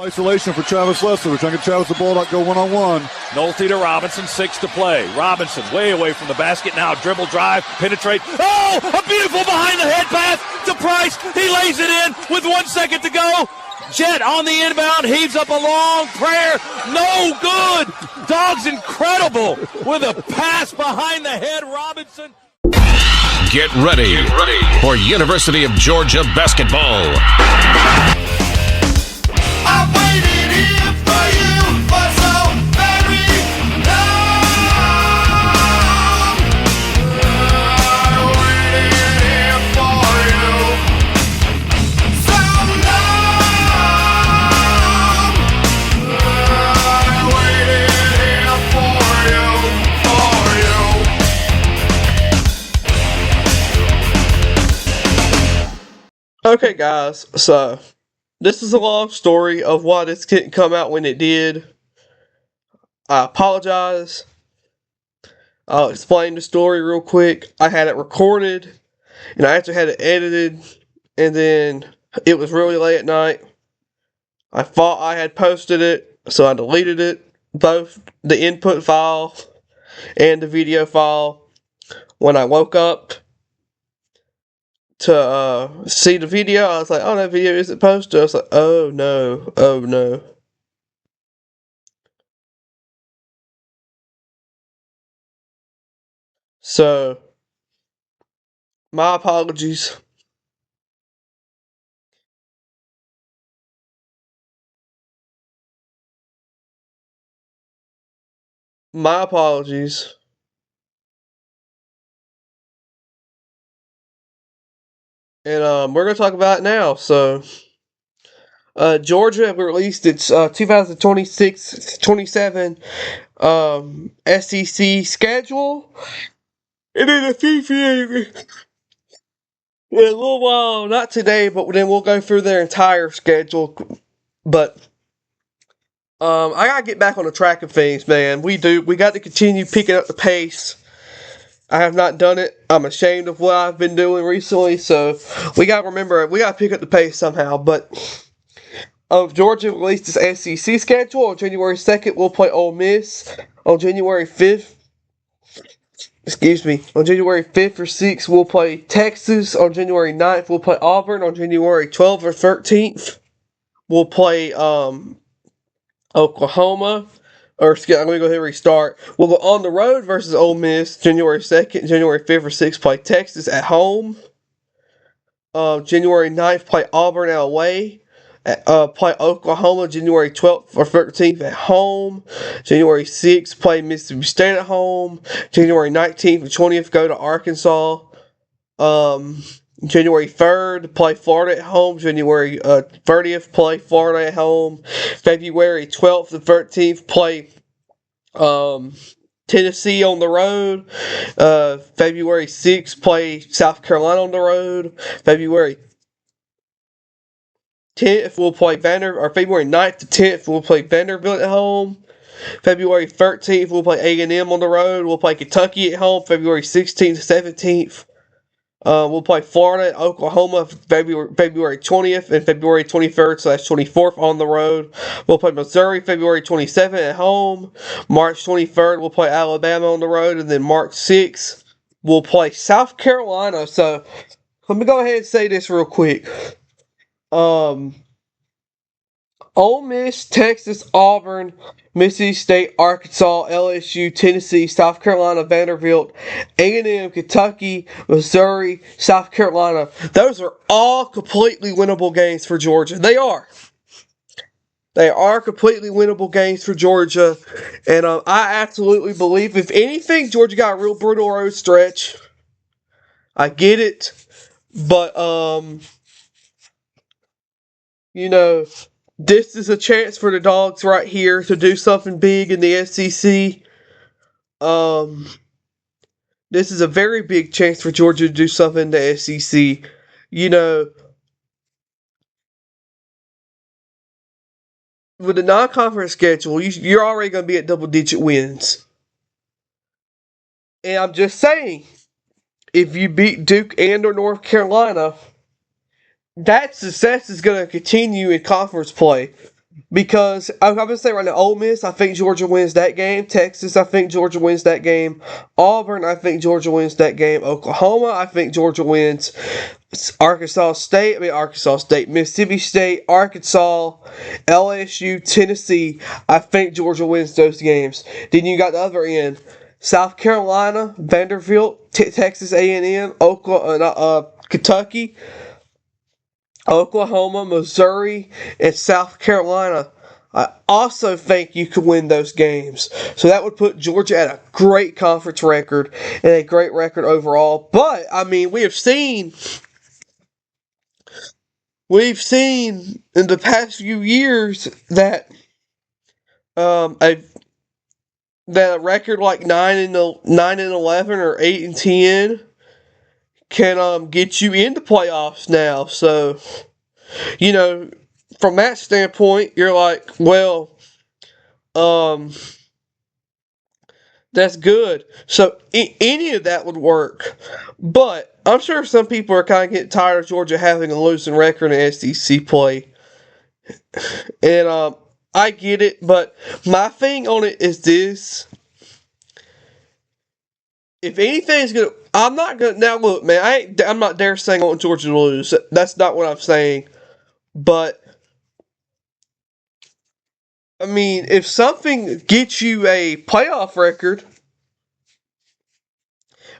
Isolation for Travis Leslie. We're trying to get Travis the ball, not go one-on-one. Nolte to Robinson, 6 to play. Robinson way away from the basket now. Dribble drive, penetrate. Oh, a beautiful behind the head pass to Price. He lays it in with 1 second to go. Jet on the inbound, heaves up a long prayer. No good. Dog's incredible with a pass behind the head. Robinson. Get ready for University of Georgia basketball. I waited here for you for so very long. I waited here for you so long. I waited here for you. Okay, guys, so this is a long story of why this didn't come out when it did. I apologize. I'll explain the story real quick. I had it recorded, and I actually had it edited, and then it was really late at night. I thought I had posted it, so I deleted it, both the input file and the video file. When I woke up to see the video, I was like, oh, that video isn't posted. I was like, oh no. So, my apologies. My apologies. And we're going to talk about it now. So, Georgia released its 2026-27 SEC schedule. And in a little while, not today, but then we'll go through their entire schedule. But I gotta get back on the track of things, man. We got to continue picking up the pace. I have not done it. I'm ashamed of what I've been doing recently, so we gotta remember, we gotta pick up the pace somehow. But Georgia released its SEC schedule. On January 2nd, we'll play Ole Miss. On January 5th, on January 5th or 6th, we'll play Texas. On January 9th, we'll play Auburn. On January 12th or 13th, we'll play Oklahoma. Let me go ahead and restart. We'll go on the road versus Ole Miss. January 2nd, January 5th or 6th, play Texas at home. January 9th, play Auburn away. Play Oklahoma January 12th or 13th at home. January 6th, play Mississippi State at home. January 19th and 20th, go to Arkansas. January 3rd, play Florida at home. January 30th, play Florida at home. February 12th and 13th, play Tennessee on the road. February 6th, play South Carolina on the road. February 10th, we'll play February 9th to 10th, we'll play Vanderbilt at home. February 13th, we'll play A&M on the road. We'll play Kentucky at home. February 16th to 17th. We'll play Florida, Oklahoma, February 20th and February 23rd/24th on the road. We'll play Missouri February 27th at home. March 23rd, we'll play Alabama on the road. And then March 6th, we'll play South Carolina. So, let me go ahead and say this real quick. Ole Miss, Texas, Auburn, Mississippi State, Arkansas, LSU, Tennessee, South Carolina, Vanderbilt, A&M, Kentucky, Missouri, South Carolina. Those are all completely winnable games for Georgia. They are. They are completely winnable games for Georgia. And I absolutely believe, if anything, Georgia got a real brutal road stretch. I get it. But, this is a chance for the Dogs right here to do something big in the SEC. This is a very big chance for Georgia to do something in the SEC. With the non-conference schedule, you're already going to be at double-digit wins. And I'm just saying, if you beat Duke and or North Carolina, that success is going to continue in conference play. Because I'm going to say right now, Ole Miss, I think Georgia wins that game. Texas, I think Georgia wins that game. Auburn, I think Georgia wins that game. Oklahoma, I think Georgia wins. Arkansas State, Mississippi State, Arkansas, LSU, Tennessee, I think Georgia wins those games. Then you got the other end. South Carolina, Vanderbilt, Texas A&M, Kentucky, Oklahoma, Missouri, and South Carolina. I also think you could win those games. So that would put Georgia at a great conference record and a great record overall. But, I mean, we've seen in the past few years that a record like 9-11 or 8-10 can get you into playoffs now. So, you know, from that standpoint, you're like, well, that's good. So any of that would work. But I'm sure some people are kind of getting tired of Georgia having a losing record in SEC play. And I get it, but my thing on it is this. If anything's gonna, I'm not gonna. Now look, man, I'm not dare saying I want Georgia to lose. That's not what I'm saying. But I mean, if something gets you a playoff record,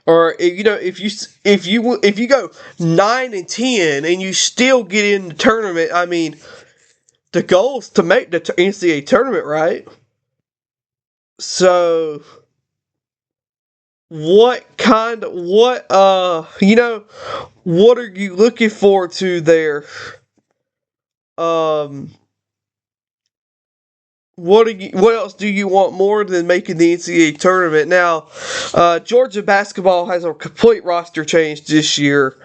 or if you go 9-10 and you still get in the tournament, I mean, the goal is to make the NCAA tournament, right? So, what are you looking forward to there? What else do you want more than making the NCAA tournament? Now, Georgia basketball has a complete roster change this year.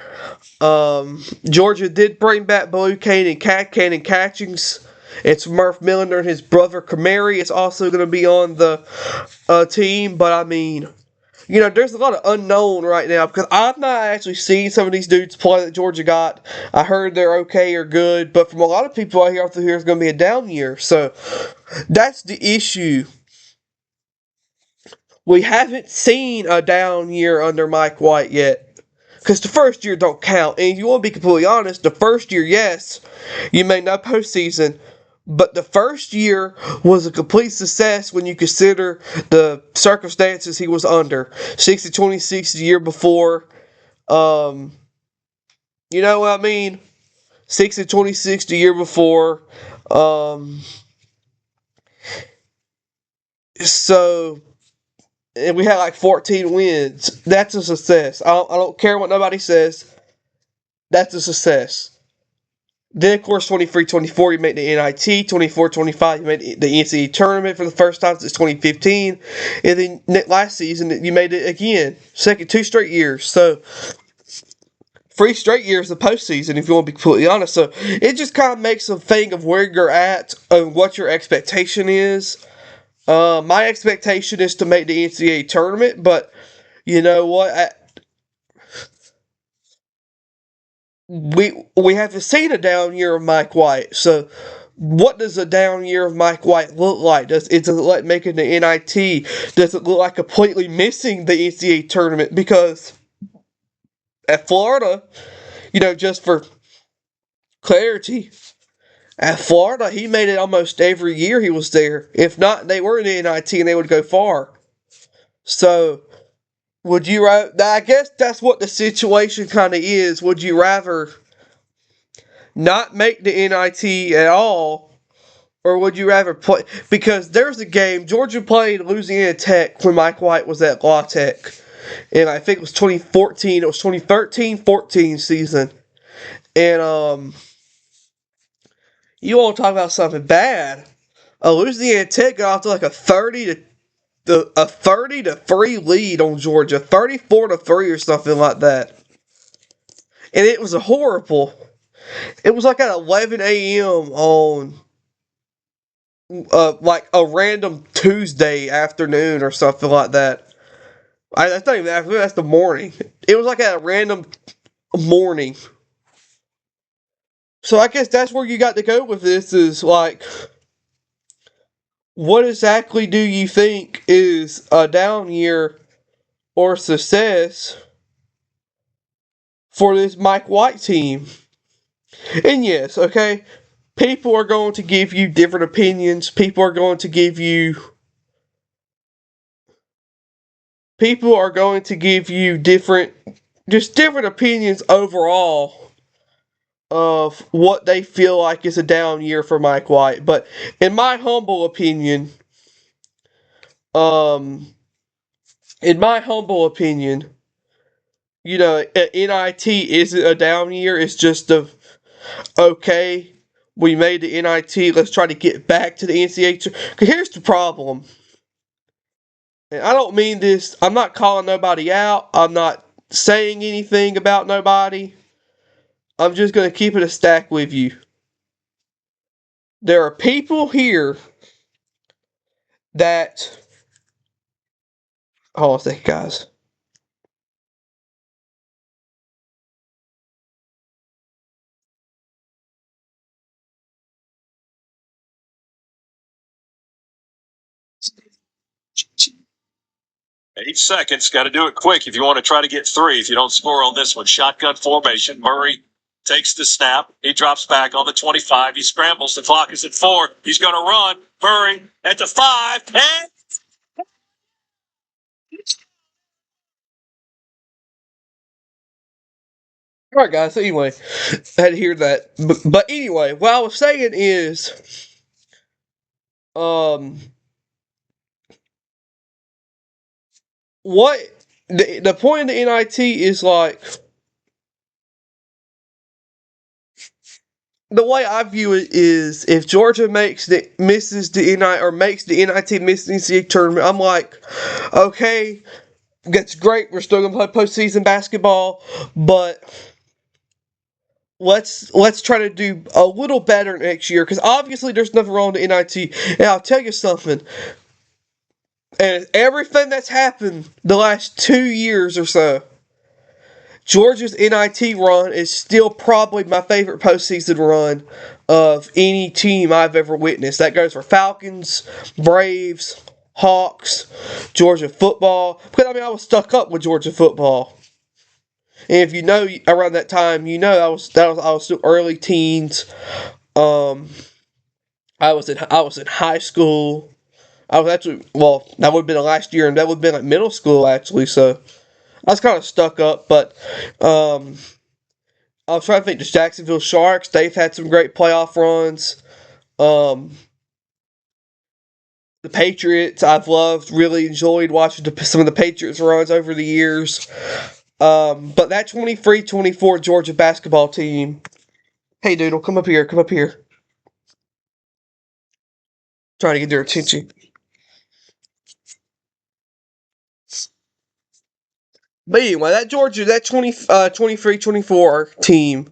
Georgia did bring back Blue Cannon Catchings. It's Murph Millender and his brother Kamari. It's also going to be on the team. But, I mean, there's a lot of unknown right now because I've not actually seen some of these dudes play that Georgia got. I heard they're okay or good, but from a lot of people I hear it's going to be a down year. So that's the issue. We haven't seen a down year under Mike White yet because the first year don't count. And if you want to be completely honest, the first year, yes, you made no postseason. But the first year was a complete success when you consider the circumstances he was under. 60-26 the year before. You know what I mean? 60-26 the year before. So, and we had like 14 wins. That's a success. I don't care what nobody says. That's a success. Then, of course, 23-24, you made the NIT. 24-25, you made the NCAA tournament for the first time since 2015. And then last season, you made it again. 2 straight years. So, 3 straight years of postseason, if you want to be completely honest. So, it just kind of makes a thing of where you're at and what your expectation is. My expectation is to make the NCAA tournament, but you know what? We haven't seen a down year of Mike White. So, what does a down year of Mike White look like? Does it look like making the NIT? Does it look like completely missing the NCAA tournament? Because at Florida, just for clarity, at Florida, he made it almost every year he was there. If not, they were in the NIT and they would go far. So, would you rather? I guess that's what the situation kind of is. Would you rather not make the NIT at all, or would you rather play? Because there's a game, Georgia played Louisiana Tech when Mike White was at La Tech. And I think it was 2014. It was 2013-14 season. And, you want to talk about something bad. Louisiana Tech got off to like a 30-3 lead on Georgia, 34-3 or something like that, and it was horrible. It was like at 11 a.m. on like a random Tuesday afternoon or something like that. That's not even afternoon. That's the morning. It was like at a random morning. So I guess that's where you got to go with this is like what exactly do you think is a down year or success for this Mike White team? And yes, okay, people are going to give you different opinions. People are going to give you different opinions overall of what they feel like is a down year for Mike White. But in my humble opinion, you know, NIT isn't a down year. It's just okay, we made the NIT. Let's try to get back to the NCAA. Because here's the problem. And I don't mean this. I'm not calling nobody out. I'm not saying anything about nobody. I'm just going to keep it a stack with you. There are people here that... Hold on a second, guys. Eight seconds. Got to do it quick if you want to try to get three. If you don't score on this one, shotgun formation. Murray takes the snap. He drops back on the 25. He scrambles. The clock is at 4. He's going to run. Murray at the 5. And Alright, guys. So anyway, I had to hear that. But anyway, what I was saying is... What... The point of the NIT is like... The way I view it is, if Georgia misses the NIT miss the NCAA tournament, I'm like, okay, that's great. We're still gonna play postseason basketball, but let's try to do a little better next year. Because obviously, there's nothing wrong with the NIT. And I'll tell you something. And everything that's happened the last 2 years or so, Georgia's NIT run is still probably my favorite postseason run of any team I've ever witnessed. That goes for Falcons, Braves, Hawks, Georgia football. Because, I mean, I was stuck up with Georgia football. And if you know, around that time, you know I was still early teens. I was in high school. I was actually, well, that would have been the last year, and that would have been like middle school, actually, so... I was kind of stuck up, but I was trying to think. The Jacksonville Sharks, they've had some great playoff runs. The Patriots, I've really enjoyed watching some of the Patriots runs over the years. But that 23-24 Georgia basketball team, hey, Doodle, come up here. Trying to get their attention. But anyway, that Georgia, that 23-24 team,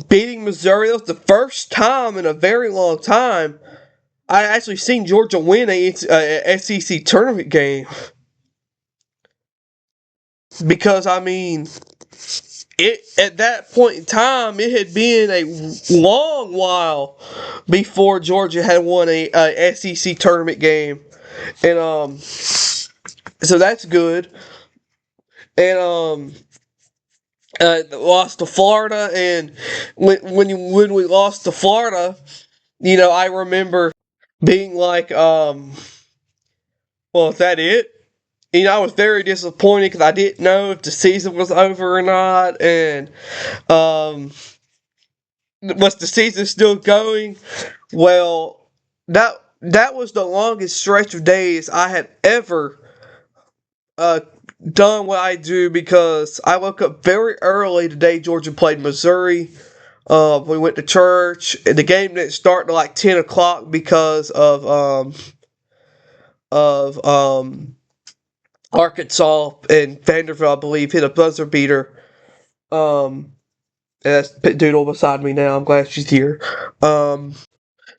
beating Missouri, that was the first time in a very long time I actually seen Georgia win a SEC tournament game. Because, I mean, at that point in time, it had been a long while before Georgia had won a SEC tournament game. And, so that's good. And lost to Florida, and when we lost to Florida, you know, I remember being like, well, is that it? You know, I was very disappointed because I didn't know if the season was over or not, and was the season still going? Well, that was the longest stretch of days I had ever done what I do, because I woke up very early the day Georgia played Missouri. We went to church, and the game didn't start till like 10 o'clock because of Arkansas and Vanderbilt, I believe, hit a buzzer beater. And that's Doodle beside me now. I'm glad she's here.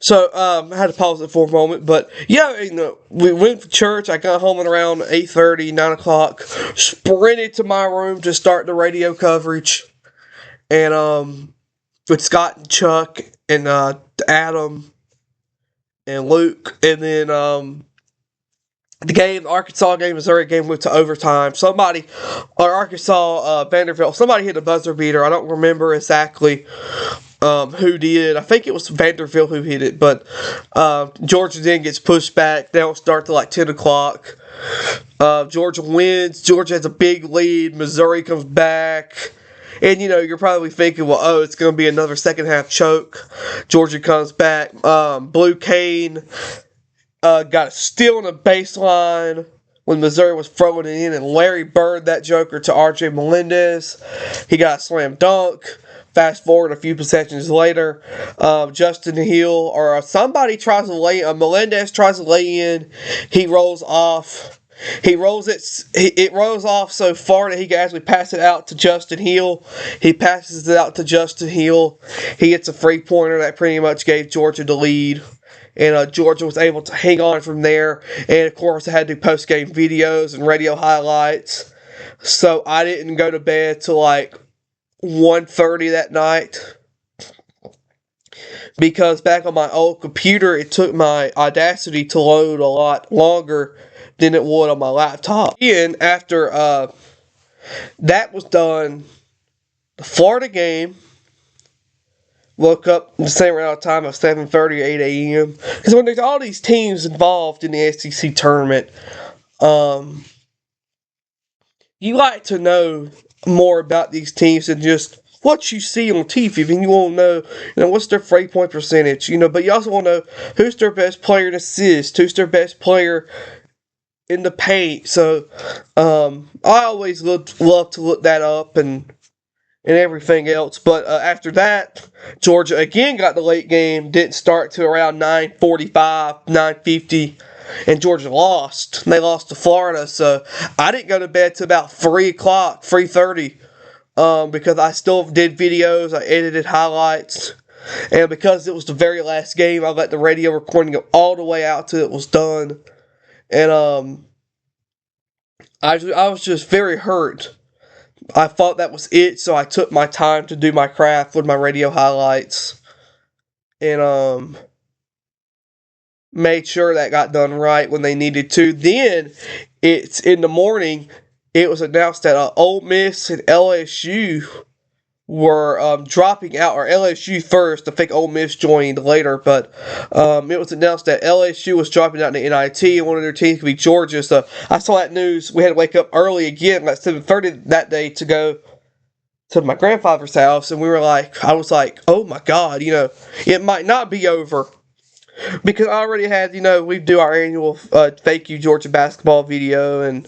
So, I had to pause it for a moment, but, yeah, you know, we went to church. I got home at around 8:30, 9 o'clock, sprinted to my room to start the radio coverage, and, with Scott and Chuck and, Adam and Luke. And then the Arkansas game, Missouri game went to overtime. Vanderbilt, somebody hit a buzzer beater. I don't remember exactly who did. I think it was Vanderbilt who hit it, but Georgia then gets pushed back. They don't start till like 10 o'clock. Georgia wins. Georgia has a big lead. Missouri comes back. And, you're probably thinking, well, it's going to be another second half choke. Georgia comes back. Blue Cane got a steal on the baseline when Missouri was throwing it in, and Larry Bird that joker to R.J. Melendez. He got a slam dunk. Fast forward a few possessions later, Justin Hill or somebody tries to Melendez tries to lay in. He rolls off. It rolls off so far that he can actually pass it out to Justin Hill. He passes it out to Justin Hill. He gets a 3-pointer that pretty much gave Georgia the lead. And Georgia was able to hang on from there. And, of course, I had to do post-game videos and radio highlights. So I didn't go to bed till like 1:30 that night. Because back on my old computer, it took my Audacity to load a lot longer than it would on my laptop. And after that was done, the Florida game, woke up the same amount of time of 7:30 or 8 a.m. Because when there's all these teams involved in the SEC tournament, you like to know more about these teams than just what you see on TV. And you want to know, what's their 3-point percentage, but you also want to know who's their best player in assists, who's their best player in the paint. So, I always love to look that up and everything else. But after that, Georgia again got the late game. Didn't start till around 9:45, 9:50, and Georgia lost. They lost to Florida. So I didn't go to bed till about 3 o'clock, 3:30, because I still did videos. I edited highlights. And because it was the very last game, I let the radio recording go all the way out till it was done. And I was just very hurt. I thought that was it, so I took my time to do my craft with my radio highlights. And made sure that got done right when they needed to. Then, it's in the morning, it was announced that Ole Miss and LSU were dropping out, or LSU first. I think Ole Miss joined later, but it was announced that LSU was dropping out in the NIT, and one of their teams could be Georgia. So I saw that news. We had to wake up early again, like 7:30 that day, to go to my grandfather's house, and I was like, oh my God, it might not be over. Because I already had, we do our annual Thank You Georgia basketball video, and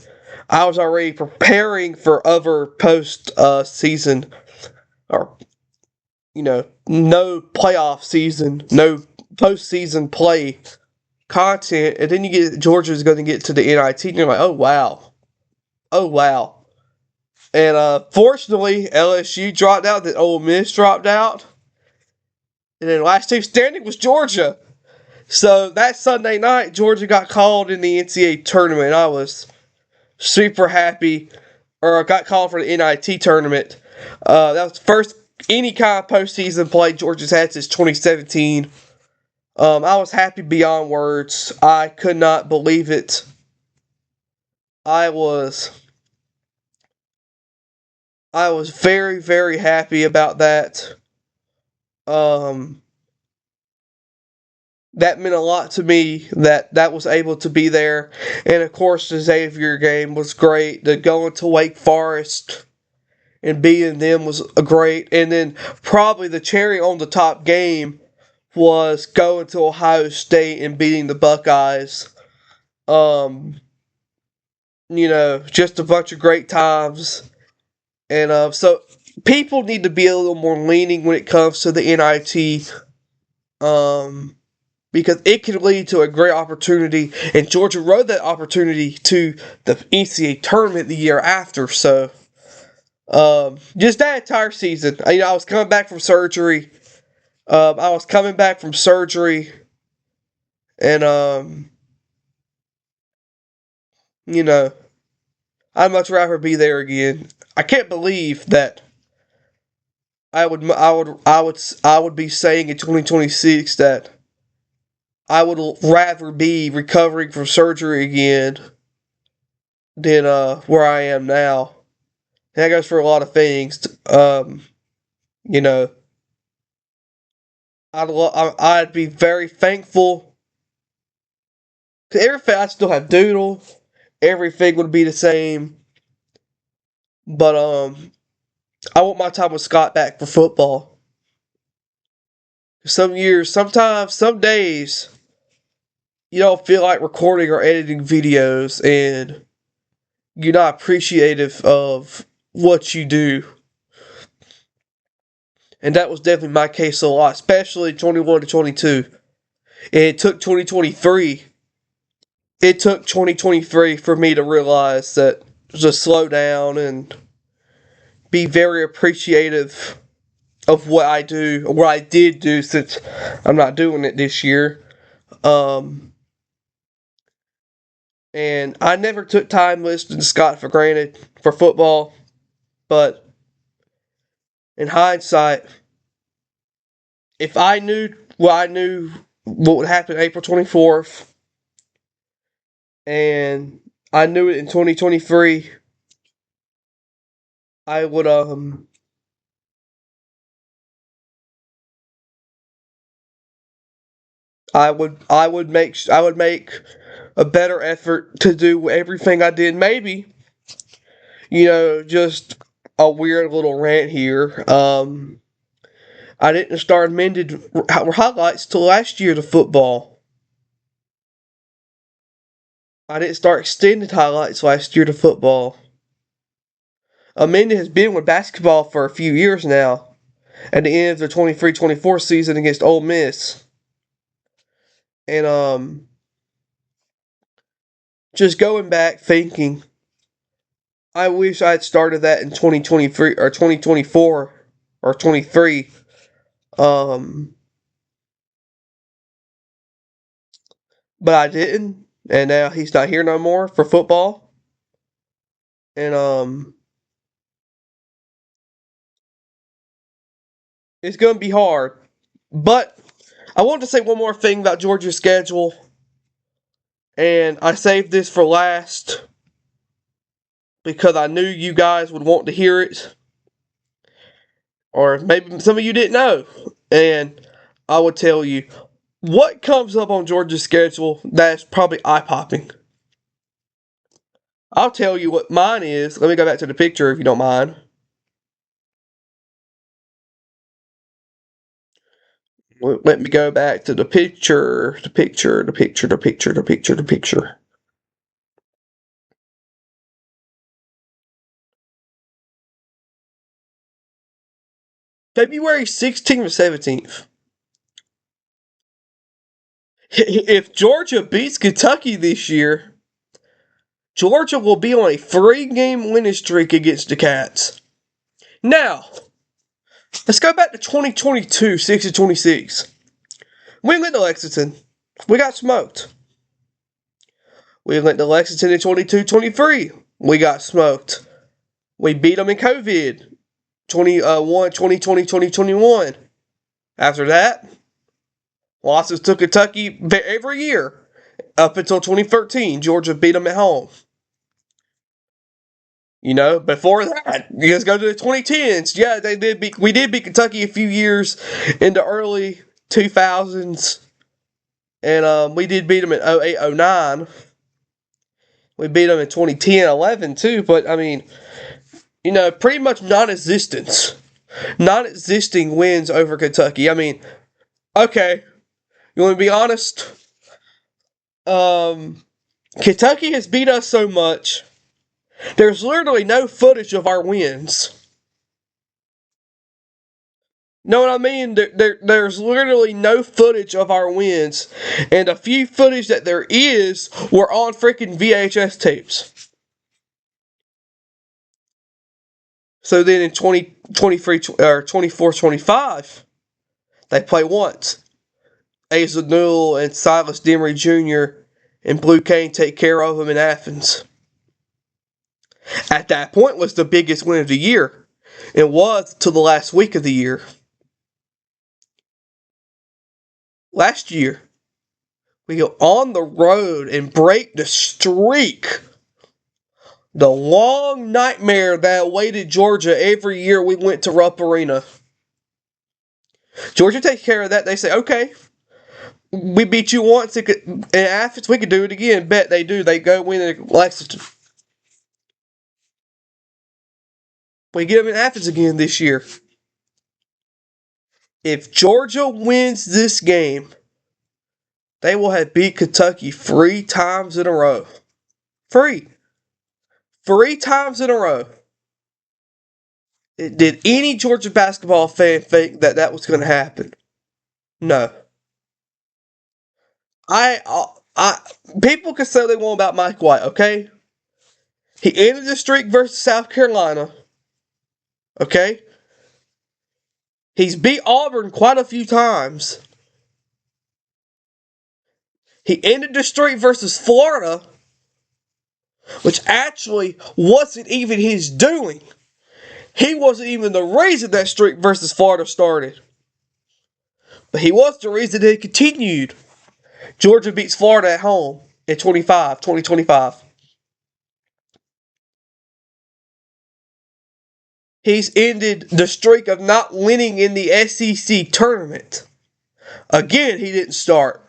I was already preparing for other post-season, or, no playoff season, no postseason play content, and then Georgia's going to get to the NIT, and you're like, oh wow. And fortunately, LSU dropped out, then Ole Miss dropped out, and then last team standing was Georgia. So that Sunday night, Georgia got called in the NCAA tournament. I was super happy, or got called for the NIT tournament. That was the first any kind of postseason play Georgia's had since 2017. I was happy beyond words. I could not believe it. I was very, very happy about that. That meant a lot to me that was able to be there. And of course, the Xavier game was great. The going to Wake Forest and beating them was great. And then probably the cherry on the top game was going to Ohio State and beating the Buckeyes. Just a bunch of great times. And so people need to be a little more leaning when it comes to the NIT. Because it could lead to a great opportunity, and Georgia rode that opportunity to the NCAA tournament the year after. So, just that entire season, I was coming back from surgery. And I'd much rather be there again. I can't believe that I would be saying in 2026 that I would rather be recovering from surgery again than where I am now. And that goes for a lot of things. You know, I'd be very thankful. 'Cause everything, I still have Doodle. Everything would be the same. But I want my time with Scott back for football. Some days, you don't feel like recording or editing videos, and you're not appreciative of what you do. And that was definitely my case a lot, especially 21 to 22. And it took 2023. It took 2023 for me to realize that just slow down and be very appreciative of what I do, or what I did do, since I'm not doing it this year. And I never took time listening to Scott for granted for football, but in hindsight, if I knew what would happen April 24th, and I knew it in 2023, I would make a better effort to do everything I did. Maybe, just a weird little rant here. I didn't start amended highlights till last year to football. I didn't start extended highlights last year to football. Amanda has been with basketball for a few years now, at the end of the 23-24 season against Ole Miss. And just going back thinking, I wish I had started that in 2023 or 2024 or 23. But I didn't, and now he's not here no more for football. And it's going to be hard. But I want to say one more thing about Georgia's schedule, and I saved this for last because I knew you guys would want to hear it, or maybe some of you didn't know. And I would tell you what comes up on Georgia's schedule that's probably eye-popping. I'll tell you what mine is. Let me go back to the picture if you don't mind. Let me go back to the picture. February 16th or 17th. If Georgia beats Kentucky this year, Georgia will be on a 3-game winning streak against the Cats. Now, let's go back to 2022, 6-26. We went to Lexington. We got smoked. We went to Lexington in 22-23. We got smoked. We beat them in COVID. 2020, 2021. After that, losses to Kentucky every year up until 2013. Georgia beat them at home. Before that, you guys go to the 2010s. Yeah, we did beat Kentucky a few years in the early 2000s. And we did beat them in 08, 09. We beat them in 2010, 11 too. But, pretty much non-existing wins over Kentucky. Okay, you want to be honest? Kentucky has beat us so much, there's literally no footage of our wins. Know what I mean? There's literally no footage of our wins. And the few footage that there is were on freaking VHS tapes. So then in 24-25, they play once. Asa Newell and Silas Demery Jr. and Blue Cane take care of them in Athens. At that point was the biggest win of the year. It was till the last week of the year. Last year, We go on the road and break the streak. The long nightmare that awaited Georgia every year we went to Rupp Arena. Georgia takes care of that. They say, okay, we beat you once in Athens. We could do it again. Bet they do. They go win in Lexington. We get them in Athens again this year. If Georgia wins this game, they will have beat Kentucky 3 times in a row. 3 times in a row. Did any Georgia basketball fan think that was going to happen? No. People can say what they want about Mike White, okay? He ended the streak versus South Carolina. Okay? He's beat Auburn quite a few times. He ended the streak versus Florida, which actually wasn't even his doing. He wasn't even the reason that streak versus Florida started. But he was the reason it continued. Georgia beats Florida at home in 2025. He's ended the streak of not winning in the SEC tournament. Again, he didn't start.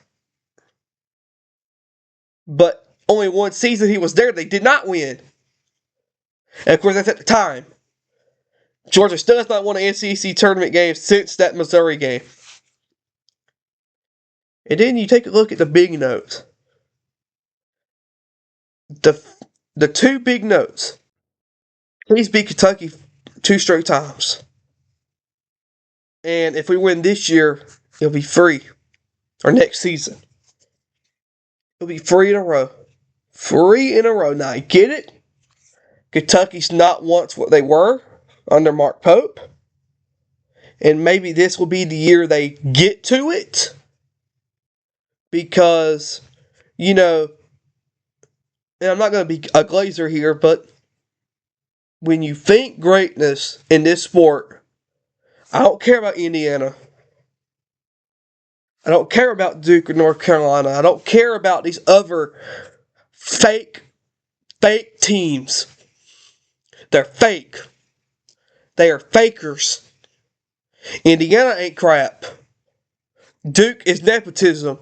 But only one season he was there, they did not win. And of course, that's at the time. Georgia still has not won an SEC tournament game since that Missouri game. And then you take a look at the big notes. The 2 big notes. Please beat Kentucky 2 straight times. And if we win this year, it'll be free. Or next season. It'll be 3 in a row. 3 in a row. Now, you get it? Kentucky's not once what they were under Mark Pope. And maybe this will be the year they get to it. Because, and I'm not going to be a glazer here, but when you think greatness in this sport, I don't care about Indiana. I don't care about Duke or North Carolina. I don't care about these other fake teams. They're fake. They are fakers. Indiana ain't crap. Duke is nepotism.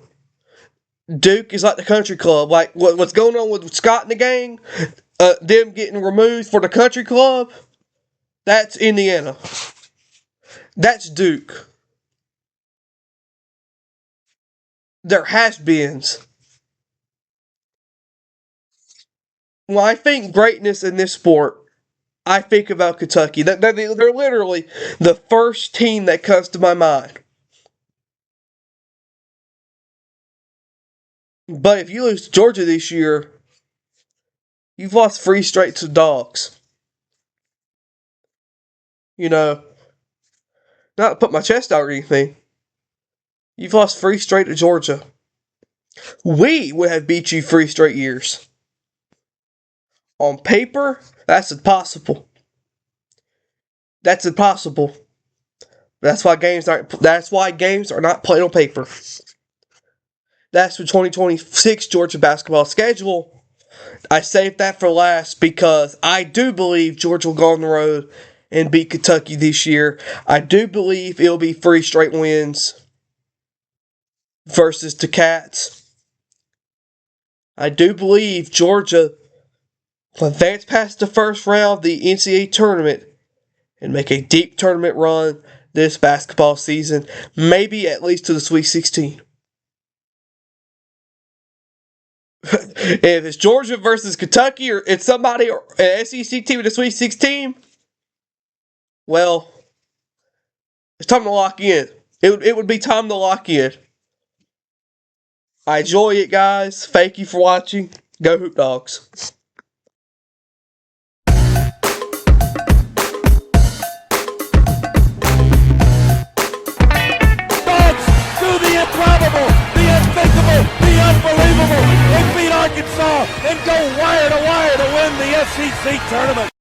Duke is like the country club. Like what's going on with Scott and the gang, them getting removed for the country club, that's Indiana. That's Duke. They're has-beens. When I think greatness in this sport, I think about Kentucky. They're literally the first team that comes to my mind. But if you lose to Georgia this year, you've lost 3 straight to dogs. Not to put my chest out or anything. You've lost 3 straight to Georgia. We would have beat you 3 straight years. On paper, that's impossible. That's impossible. That's why games are not played on paper. That's the 2026 Georgia basketball schedule. I saved that for last because I do believe Georgia will go on the road and beat Kentucky this year. I do believe it'll be 3 straight wins versus the Cats. I do believe Georgia will advance past the first round of the NCAA tournament and make a deep tournament run this basketball season, maybe at least to the Sweet 16. If it's Georgia versus Kentucky or it's somebody or an SEC team in the Sweet 16, well, it's time to lock in. It would be time to lock in. I enjoy it, guys. Thank you for watching. Go Hoop Dogs. Dogs do the improbable, the unthinkable, the unbelievable. They beat Arkansas and go wire to win the SEC tournament.